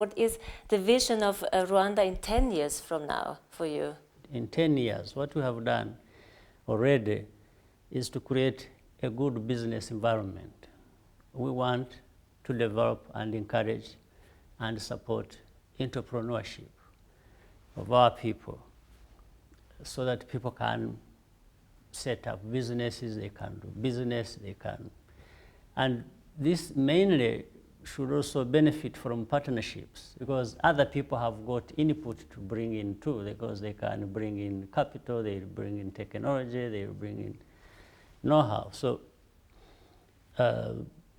What is the vision of Rwanda in 10 years from now for you? In 10 years, what we have done already is to create a good business environment. We want to develop and encourage and support entrepreneurship of our people so that people can set up businesses, they can do business, they can. And this mainly should also benefit from partnerships because other people have got input to bring in too, because they can bring in capital, they bring in technology, they bring in know-how. So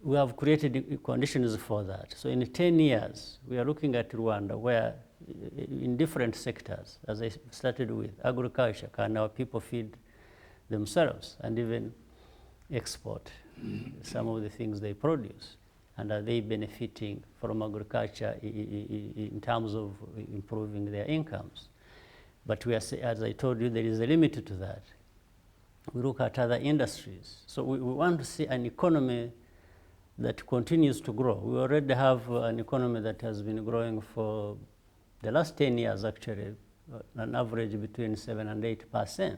we have created conditions for that. So in 10 years, we are looking at Rwanda where in different sectors, as I started with agriculture, can our people feed themselves and even export some of the things they produce? And are they benefiting from agriculture in terms of improving their incomes? But we are, as I told you, there is a limit to that. We look at other industries. So we want to see an economy that continues to grow. We already have an economy that has been growing for the last 10 years, actually, an average between 7 and 8%.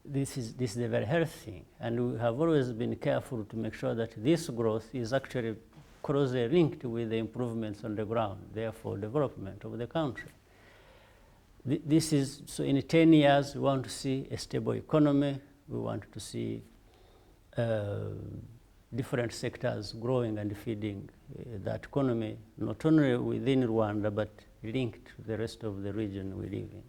This is a very healthy thing, and we have always been careful to make sure that this growth is actually closely linked with the improvements on the ground, therefore development of the country. This is, so in 10 years, we want to see a stable economy, we want to see different sectors growing and feeding that economy, not only within Rwanda, but linked to the rest of the region we live in.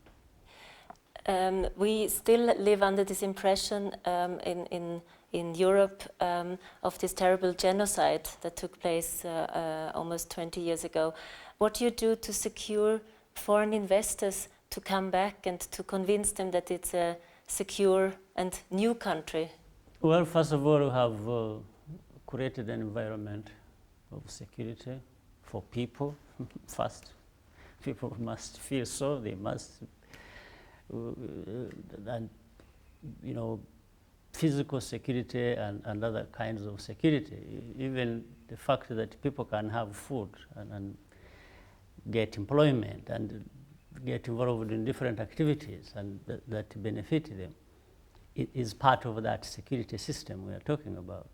We still live under this impression in Europe of this terrible genocide that took place almost 20 years ago. What do you do to secure foreign investors to come back and to convince them that it's a secure and new country? Well, first of all, we have created an environment of security for people. First, people must feel so, they must and physical security and other kinds of security. Even the fact that people can have food and get employment and get involved in different activities and that benefit them, it is part of that security system we are talking about.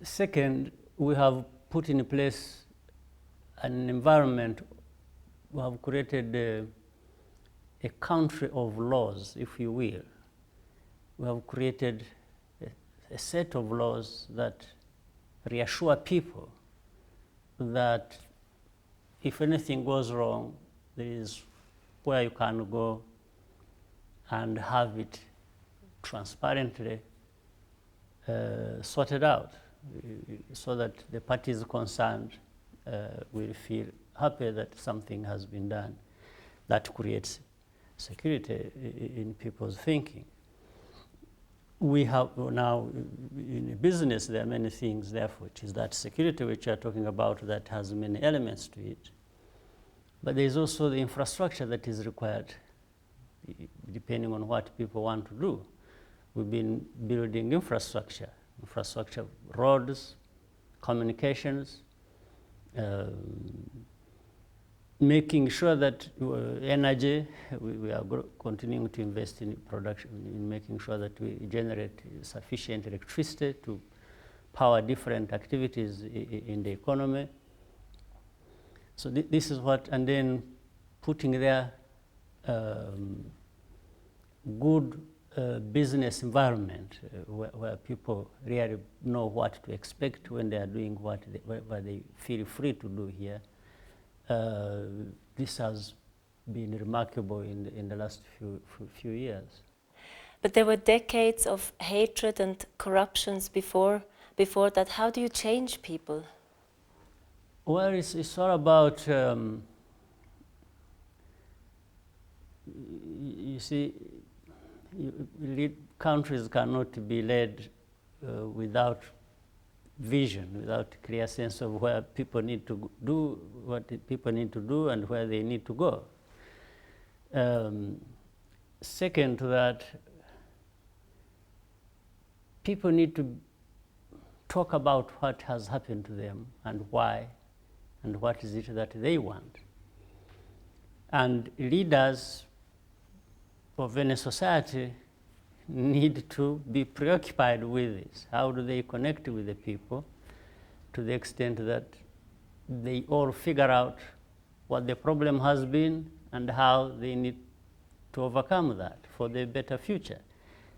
Second, we have put in place an environment, we have created a country of laws, if you will. We have created a set of laws that reassure people that if anything goes wrong, there is where you can go and have it transparently sorted out so that the parties concerned will feel happy that something has been done that creates security in people's thinking. We have now, in business, there are many things, therefore, which is that security which you are talking about that has many elements to it. But there is also the infrastructure that is required, depending on what people want to do. We've been building infrastructure, roads, communications, making sure that energy, we are continuing to invest in production, in making sure that we generate sufficient electricity to power different activities in the economy. So this is what, and then putting there good business environment where people really know what to expect when they are doing what they feel free to do here. This has been remarkable in the last few years. But there were decades of hatred and corruptions before that. How do you change people? Well, it's all about, you see, countries cannot be led without vision, without a clear sense of where people need to do, what people need to do and where they need to go. Second to that, people need to talk about what has happened to them and why and what is it that they want. And leaders of any society need to be preoccupied with this. How do they connect with the people to the extent that they all figure out what the problem has been and how they need to overcome that for the better future.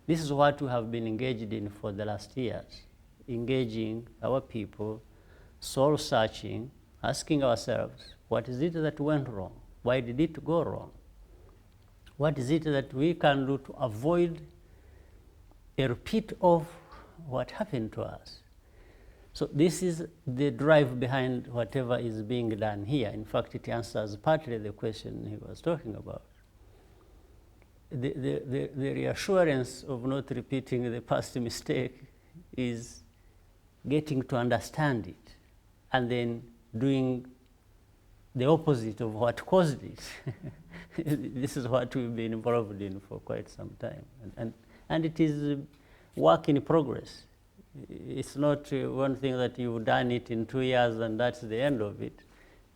This is what we have been engaged in for the last years, engaging our people, soul searching, asking ourselves, what is it that went wrong? Why did it go wrong? What is it that we can do to avoid a repeat of what happened to us? So this is the drive behind whatever is being done here. In fact, it answers partly the question he was talking about. The reassurance of not repeating the past mistake is getting to understand it and then doing the opposite of what caused it. This is what we've been involved in for quite some time. And it is work in progress. It's not one thing that you've done it in 2 years and that's the end of it.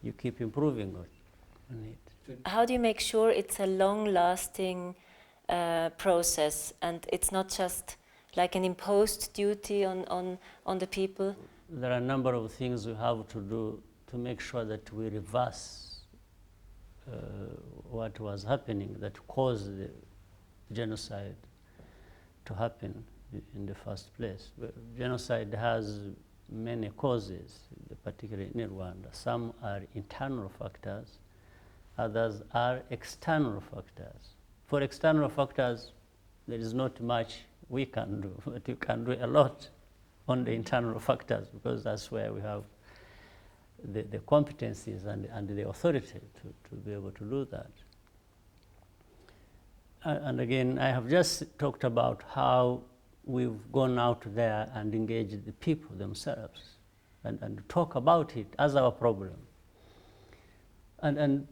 You keep improving on it. How do you make sure it's a long-lasting process and it's not just like an imposed duty on the people? There are a number of things we have to do to make sure that we reverse what was happening that caused the genocide to happen in the first place. Genocide has many causes, particularly in Rwanda. Some are internal factors, others are external factors. For external factors, there is not much we can do, but you can do a lot on the internal factors because that's where we have the competencies and the authority to be able to do that. And again, I have just talked about how we've gone out there and engaged the people themselves and talk about it as our problem. And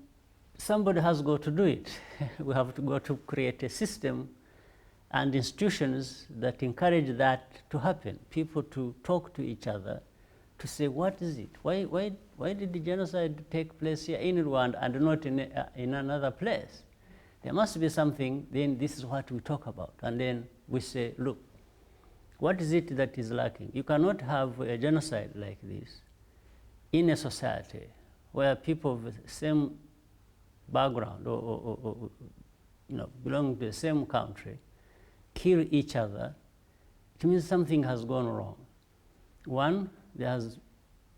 somebody has got to do it. We have to go to create a system and institutions that encourage that to happen. People to talk to each other, to say, what is it? Why did the genocide take place here in Rwanda and not in another place? There must be something, then this is what we talk about. And then we say, look, what is it that is lacking? You cannot have a genocide like this in a society where people of the same background or belong to the same country kill each other. It means something has gone wrong. One, there has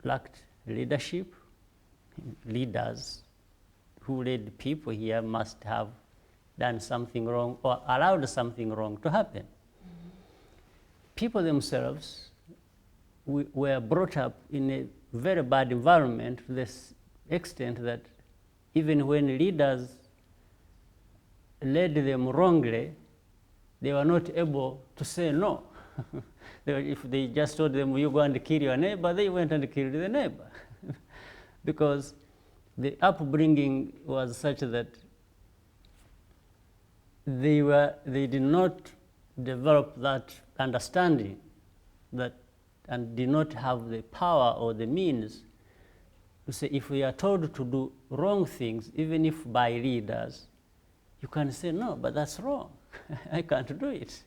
lacked leadership. Leaders who lead people here must have done something wrong or allowed something wrong to happen. People themselves were brought up in a very bad environment to this extent that even when leaders led them wrongly, they were not able to say no. If they just told them, you go and kill your neighbor, they went and killed the neighbor. Because the upbringing was such that they did not develop that understanding and did not have the power or the means to say, if we are told to do wrong things, even if by leaders, you can say, no, but that's wrong. I can't do it.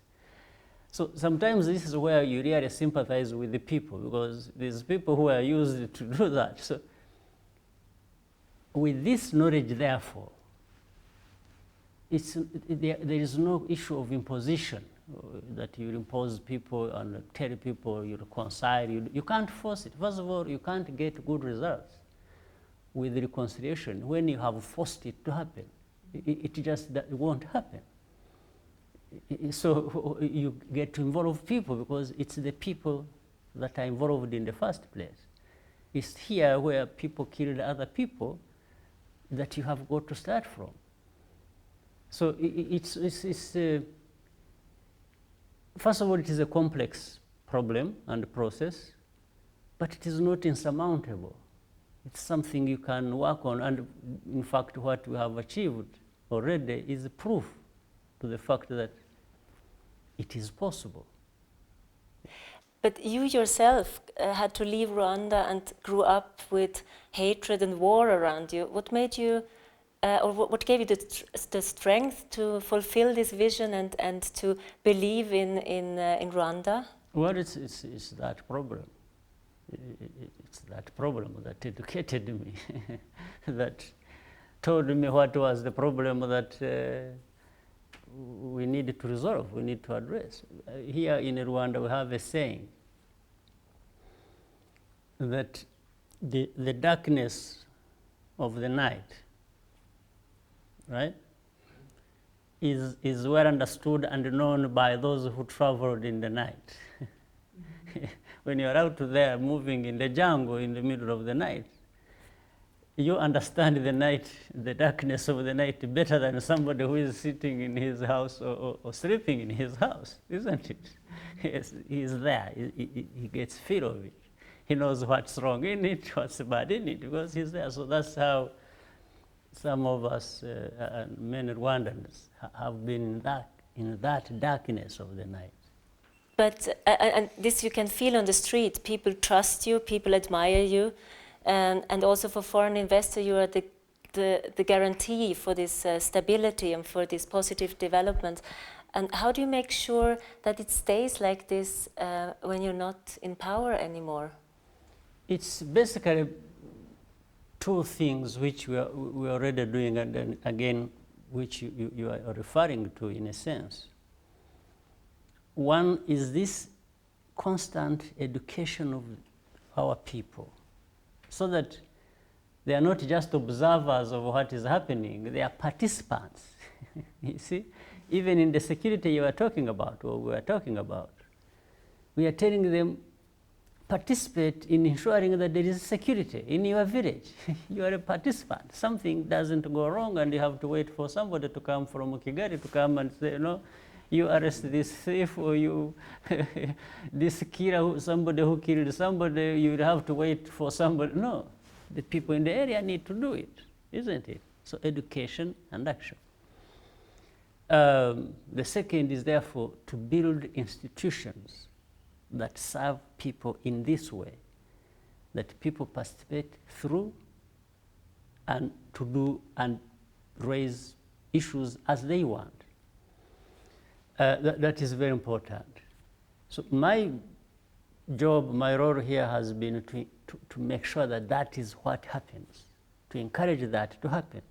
So sometimes this is where you really sympathize with the people, because there's people who are used to do that. So with this knowledge, therefore, there is no issue of imposition, that you impose people and tell people you reconcile. You can't force it. First of all, you can't get good results with reconciliation when you have forced it to happen. It just won't happen. So you get to involve people because it's the people that are involved in the first place. It's here where people killed other people that you have got to start from. So first of all, it is a complex problem and process, but it is not insurmountable. It's something you can work on, and in fact, what we have achieved already is proof to the fact that it is possible. But you yourself had to leave Rwanda and grew up with hatred and war around you. What made you, or what gave you the strength to fulfill this vision and to believe in Rwanda? Well, it's that problem. It's that problem that educated me, that told me what was the problem that we need to resolve, we need to address. Here in Rwanda, we have a saying that the darkness of the night, right, is well understood and known by those who traveled in the night. When you're out there moving in the jungle in the middle of the night, you understand the night, the darkness of the night better than somebody who is sitting in his house or sleeping in his house, isn't it? Yes, he's there, he gets feel of it. He knows what's wrong in it, what's bad in it, because he's there. So that's how some of us, many Rwandans, have been in that darkness of the night. But and this you can feel on the street. People trust you, people admire you, and also for foreign investors, you are the guarantee for this stability and for this positive development. And how do you make sure that it stays like this when you're not in power anymore? It's basically two things which we are already doing, and then again, which you are referring to in a sense. One is this constant education of our people, so that they are not just observers of what is happening, they are participants. You see, even in the security you are talking about, or we are talking about, we are telling them, participate in ensuring that there is security in your village. You are a participant. Something doesn't go wrong and you have to wait for somebody to come from Kigali to come and say, no, you arrest this thief, or you, this killer, somebody who killed somebody, you have to wait for somebody. No, the people in the area need to do it, isn't it? So education and action. The second is therefore to build institutions that serve people in this way, that people participate through and to do and raise issues as they want. That is very important. So my job, my role here has been to make sure that that is what happens, to encourage that to happen,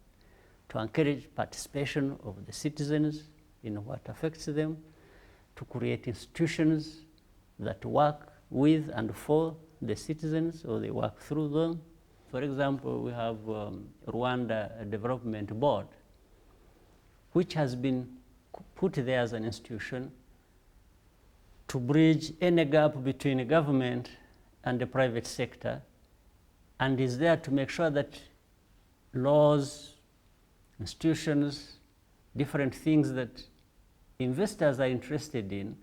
to encourage participation of the citizens in what affects them, to create institutions that work with and for the citizens, or they work through them. For example, we have Rwanda Development Board, which has been put there as an institution to bridge any gap between the government and the private sector, and is there to make sure that laws, institutions, different things that investors are interested in,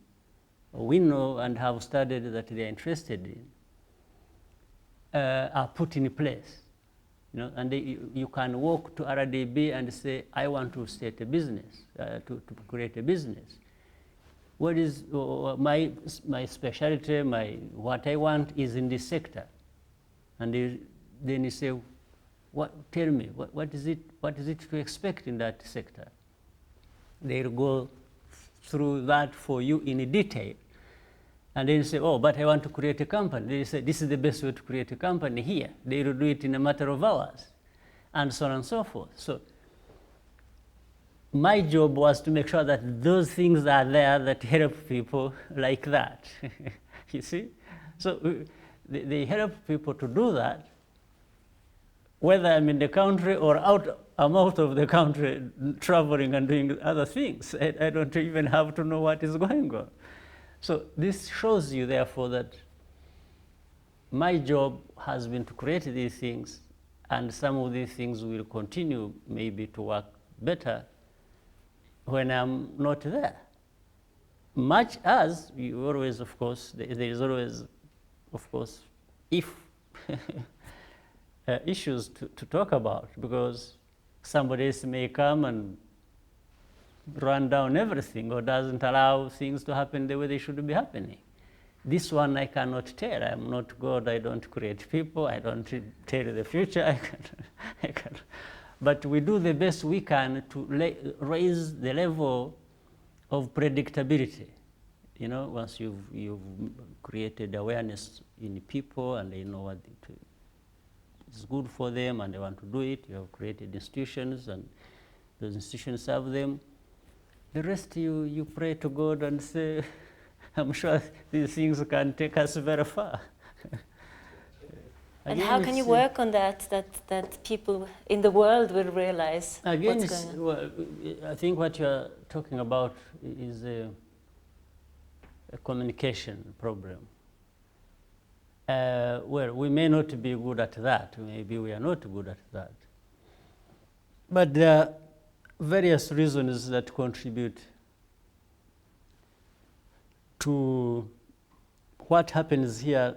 we know and have studied that they are interested in, are put in place. You know, and you can walk to RDB and say, I want to start a business, to create a business. What is my specialty, what I want is in this sector. And then you say, tell me, what is it to expect in that sector? They'll go through that for you in detail. And then you say, oh, but I want to create a company. They say, this is the best way to create a company here. They will do it in a matter of hours, and so on and so forth. So my job was to make sure that those things are there that help people like that. You see? So they help people to do that, whether I'm in the country or I'm out of the country traveling and doing other things. I don't even have to know what is going on. So this shows you, therefore, that my job has been to create these things, and some of these things will continue maybe to work better when I'm not there. Much as you always, of course, there is always, of course, if issues to talk about, because somebody else may come and run down everything, or doesn't allow things to happen the way they should be happening. This one I cannot tell. I'm not God. I don't create people. I don't tell the future. I can. But we do the best we can to raise the level of predictability. You know, once you've created awareness in people and they know what is good for them and they want to do it, you have created institutions and those institutions serve them. The rest you pray to God and say, I'm sure these things can take us very far. And how can you work on that people in the world will realize again, what's going on? well, I think what you're talking about is a communication problem. Well, we may not be good at that. Maybe we are not good at that. But there are various reasons that contribute to what happens here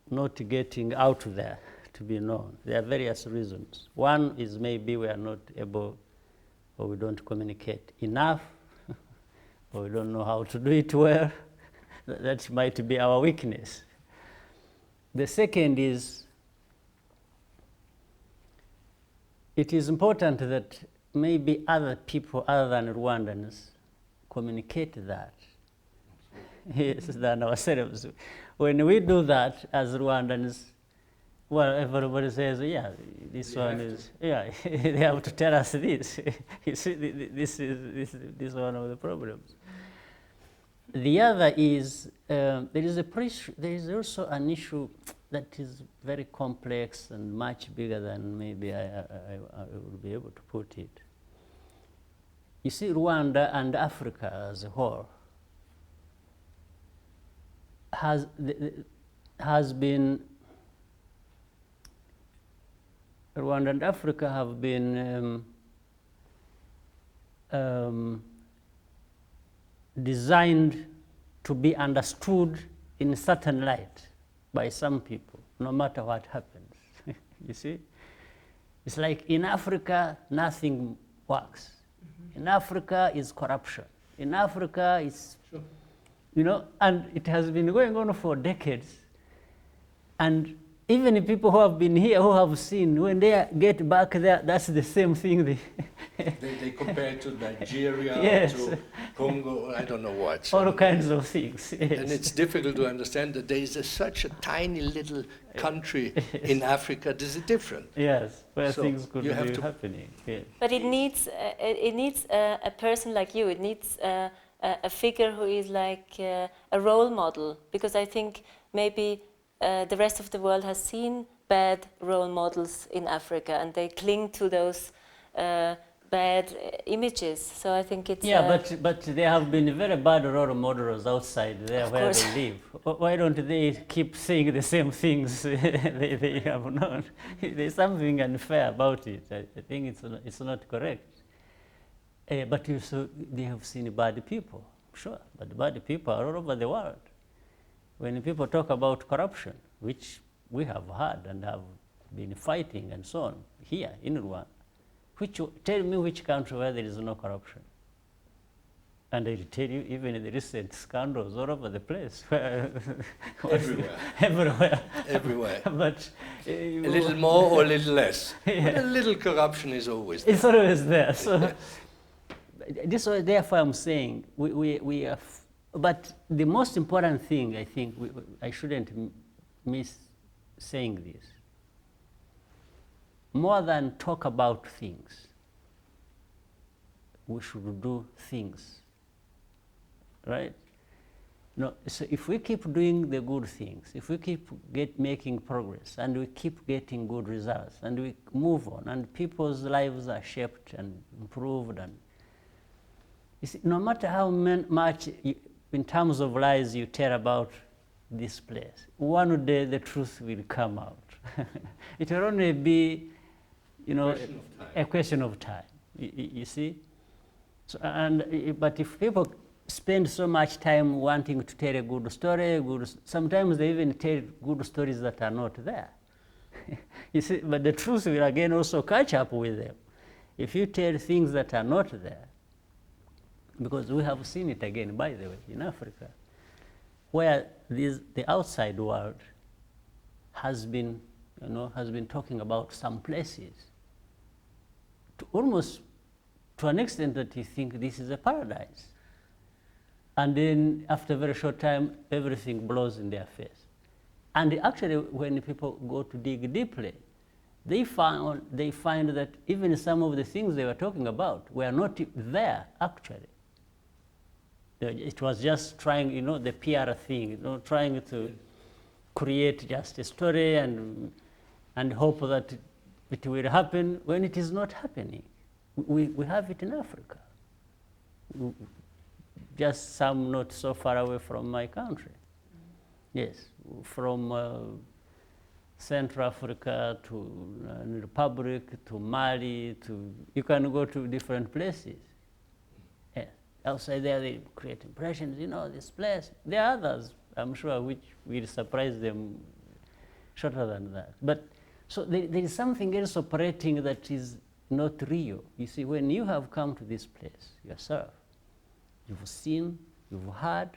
not getting out there to be known. There are various reasons. One is maybe we are not able or we don't communicate enough or we don't know how to do it well. That might be our weakness. The second is it is important that maybe other people other than Rwandans communicate that than ourselves. When we do that as Rwandans, well, everybody says, yeah, this one is, yeah, they have to tell us this. You see, this is one of the problems. The other is, there is also an issue that is very complex and much bigger than maybe I would be able to put it. You see, Rwanda and Africa as a whole has been, Rwanda and Africa have been designed to be understood in a certain light by some people, no matter what happens. You see? It's like in Africa, nothing works. Mm-hmm. In Africa is corruption. In Africa is, sure. You know, and it has been going on for decades. And even the people who have been here, who have seen, when they get back there, that's the same thing. They compare to Nigeria, yes. to Congo, I don't know what. All kinds of things. Yes. And it's difficult to understand that there is such a tiny little country in Africa. This is different. Yes, where so things could be happening. Yes. But it needs a person like you. It needs a figure who is like a role model, because I think maybe the rest of the world has seen bad role models in Africa and they cling to those bad images. So I think it's... Yeah, but there have been very bad role models outside there where they live. Why don't they keep saying the same things they have known? There's something unfair about it. I think it's not correct. But they have seen bad people, sure, but bad people are all over the world. When people talk about corruption, which we have had and have been fighting and so on, here in Rwanda, tell me which country where there is no corruption. And I'll tell you even the recent scandals all over the place. Everywhere. Everywhere. Everywhere. But a little more or a little less. Yeah. But a little corruption is always there. It's always there. So therefore I'm saying we are... But the most important thing, I think, I shouldn't miss saying this. More than talk about things, we should do things, right? No, so if we keep doing the good things, if we keep making progress, and we keep getting good results, and we move on, and people's lives are shaped and improved, and you see, no matter how much in terms of lies you tell about this place, one day the truth will come out. It will only be, a question of time. You see? So, but if people spend so much time wanting to tell a good story, sometimes they even tell good stories that are not there. You see, but the truth will again also catch up with them. If you tell things that are not there, because we have seen it again, by the way, in Africa, where the outside world has been, talking about some places, almost to an extent that you think this is a paradise. And then after a very short time, everything blows in their face. And actually, when people go to dig deeply, they find that even some of the things they were talking about were not there, actually. It was just trying, the PR thing, trying to create just a story and hope that it will happen when it is not happening. We have it in Africa. Just some not so far away from my country. Yes, from Central Africa to Republic to Mali you can go to different places. Yeah. Outside there they create impressions, this place. There are others, I'm sure, which will surprise them shorter than that. But so there is something else operating that is not real. You see, when you have come to this place yourself, you've seen, you've heard,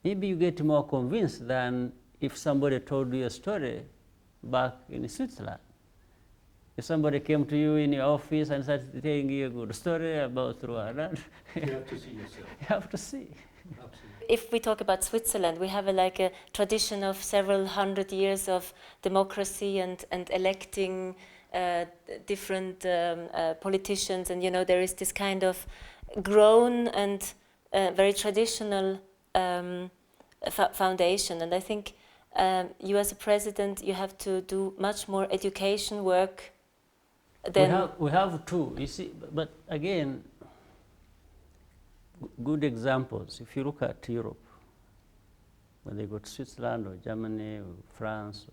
maybe you get more convinced than if somebody told you a story back in Switzerland. If somebody came to you in your office and started telling you a good story about Rwanda, you have to see yourself. You have to see. Absolutely. If we talk about Switzerland, we have a tradition of several hundred years of democracy and electing different politicians, and there is this kind of grown and very traditional foundation. And I think you as a president, you have to do much more education work than... We have to, you see, but again, good examples. If you look at Europe, when they go to Switzerland or Germany or France,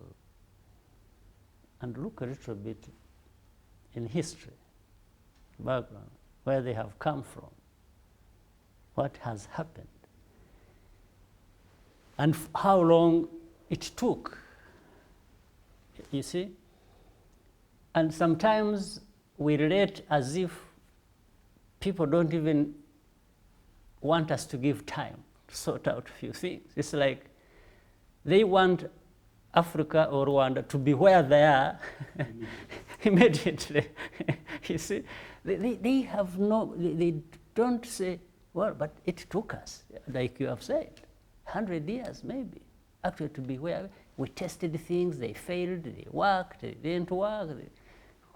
and look a little bit in history, background, where they have come from, what has happened, and how long it took, you see? And sometimes we relate as if people don't even want us to give time to sort out a few things. It's like they want Africa or Rwanda to be where they are immediately. You see, they have they don't say, well, but it took us, like you have said, 100 years maybe, actually to be where we tested things, they failed, they worked, they didn't work, they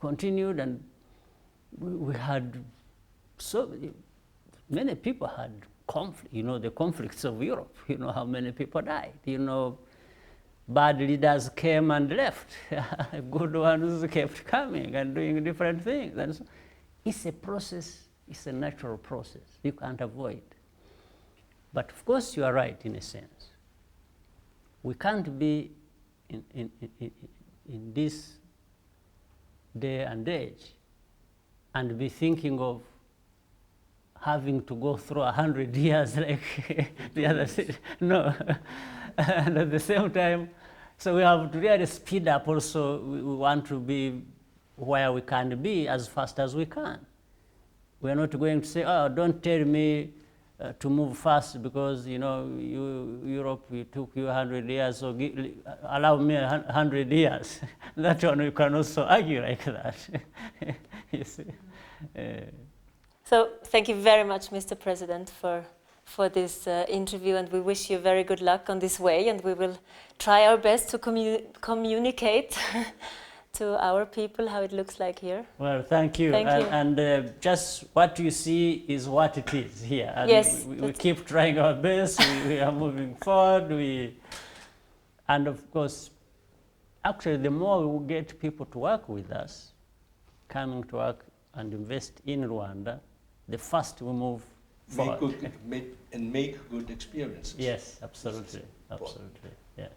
continued, and we had so many people had conflict, the conflicts of Europe, how many people died, bad leaders came and left, good ones kept coming and doing different things. And so it's a process, it's a natural process, you can't avoid. But of course you are right in a sense. We can't be in this day and age and be thinking of having to go through 100 years like the other city. No. And at the same time, so we have to really speed up also. We want to be where we can be as fast as we can. We're not going to say, oh, don't tell me to move fast because, Europe, it took you 100 years, so allow me 100 years. That one we can also argue like that. You see? So thank you very much, Mr. President, for this interview, and we wish you very good luck on this way, and we will try our best to communicate to our people how it looks like here. Well, thank you. Thank you. And just what you see is what it is here. And yes. We keep trying our best. We are moving forward. And of course, actually, the more we get people to work with us, coming to work and invest in Rwanda, the faster we move forward. Make good experiences. Yes, absolutely, absolutely, yeah.